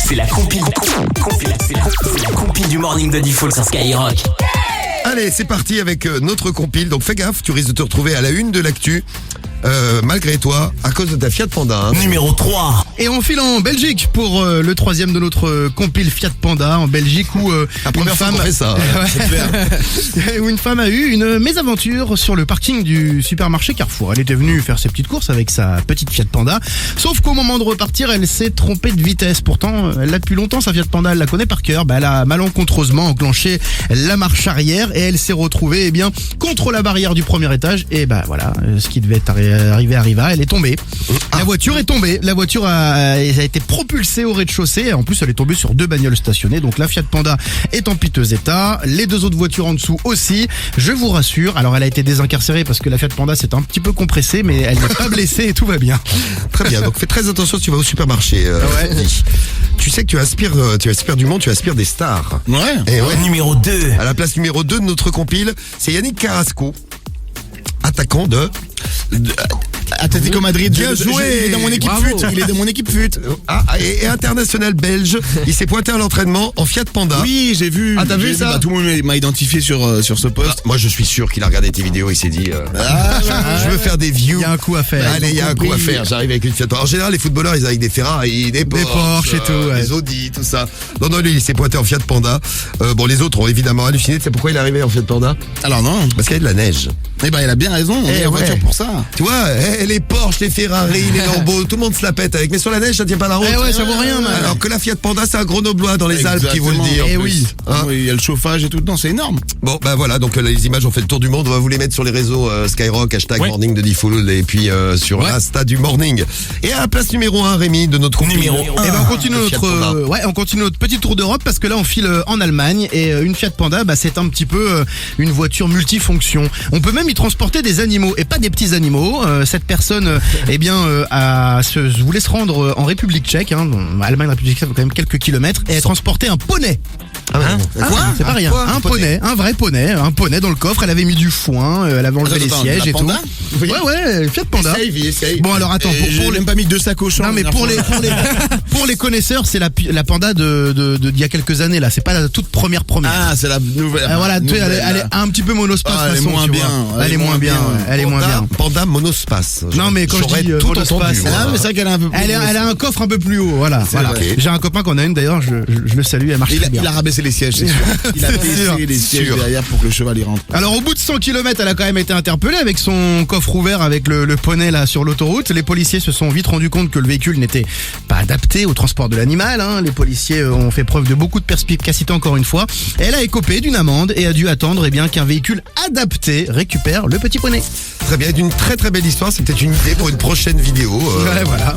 C'est la compile du morning de Diffoul sur Skyrock. Allez, c'est parti avec notre compile. Donc fais gaffe, tu risques de te retrouver à la une de l'actu. Malgré toi, à cause de ta Fiat Panda. Numéro 3. Et on file en Belgique pour le troisième de notre compile Fiat Panda en Belgique où une femme fait ça. où une femme a eu une mésaventure sur le parking du supermarché Carrefour. Elle était venue faire ses petites courses avec sa petite Fiat Panda, sauf qu'au moment de repartir, elle s'est trompée de vitesse. Pourtant, elle l'a depuis longtemps, sa Fiat Panda, elle la connaît par cœur. Elle a malencontreusement enclenché la marche arrière et elle s'est retrouvée contre la barrière du premier étage. Et voilà, ce qui devait arriva, elle est tombée. La voiture est tombée. La voiture a été propulsée au rez-de-chaussée. En plus, elle est tombée sur deux bagnoles stationnées. Donc la Fiat Panda est en piteux état. Les deux autres voitures en dessous aussi. Je vous rassure. Alors, elle a été désincarcérée parce que la Fiat Panda s'est un petit peu compressée, mais elle n'est pas blessée et tout va bien. Très bien. Donc fais très attention si tu vas au supermarché. Tu sais que tu aspires du monde, tu aspires des stars. Ouais. Et ouais. Numéro 2. À la place numéro 2 de notre compile, c'est Yannick Carrasco, attaquant de Atlético Madrid. Bien joué. Il est dans mon équipe FUT. Il est dans mon équipe FUT. Et international belge. Il s'est pointé à l'entraînement en Fiat Panda. Oui, j'ai vu. Ah, t'as vu ça? Tout le monde m'a identifié sur ce poste. Moi, je suis sûr qu'il a regardé tes vidéos. Il s'est dit, je veux faire des views. Il y a un coup à faire. Allez, il y a un coup à faire. J'arrive avec une Fiat Panda. En général, les footballeurs, ils arrivent avec des Ferrari, des Porsche et tout, des Audi, tout ça. Non, lui, il s'est pointé en Fiat Panda. Les autres ont évidemment halluciné. Tu sais pourquoi il est arrivé en Fiat Panda? Alors non. Parce qu'il y a de la neige. Il a bien raison. On est en voiture pour ça. Tu vois, les Porsche, les Ferrari, les Lambo, tout le monde se la pète avec. Mais sur la neige, ça tient pas la route. Ça vaut rien, man. Alors que la Fiat Panda, c'est un grenoblois dans les Alpes qui vous le dit. Eh oui. Il y a le chauffage et tout dedans, c'est énorme. Bon, voilà, donc les images ont fait le tour du monde. On va vous les mettre sur les réseaux Skyrock, #morning de Diffoul et puis sur l'Insta du morning. Et à la place numéro 1, Rémi, de notre compil. Numéro 1. On continue notre petit tour d'Europe parce que là, on file en Allemagne et une Fiat Panda, c'est un petit peu une voiture multifonction. On peut même y transporter des animaux et pas des petits animaux. Cette personne, voulait se rendre en République tchèque. Allemagne, République tchèque, ça fait quand même quelques kilomètres. Et elle transportait un poney. Quoi? C'est pas rien. Un poney, un vrai poney, un poney dans le coffre. Elle avait mis du foin, elle avait enlevé les sièges et tout. Ouais, Fiat Panda. Essaye. Bon alors attends, pour les pas mis deux sacoches. Non mais pour les connaisseurs, c'est la Panda d'il y a quelques années là. C'est pas la toute première. Ah, c'est la nouvelle. Voilà, elle est un petit peu monospace. Elle est moins bien. Elle est moins bien. Elle est moins bien. Panda monospace. Non mais quand je dis tout monospace, entendu, mais c'est vrai qu'elle a un peu. Elle a un coffre un peu plus haut. Voilà. Okay. J'ai un copain qu'on a une d'ailleurs. Je le salue. Elle marche très bien. Il a rabaissé les sièges, c'est sûr. Il a baissé les sièges derrière pour que le cheval y rentre. Alors au bout de 100 km, elle a quand même été interpellée avec son coffre ouvert avec le poney là sur l'autoroute. Les policiers se sont vite rendus compte que le véhicule n'était pas adapté au transport de l'animal. Les policiers ont fait preuve de beaucoup de perspicacité encore une fois. Elle a écopé d'une amende et a dû attendre qu'un véhicule adapté récupère le petit poney. Très bien, d'une très très belle histoire. C'est peut-être une idée pour une prochaine vidéo. Voilà.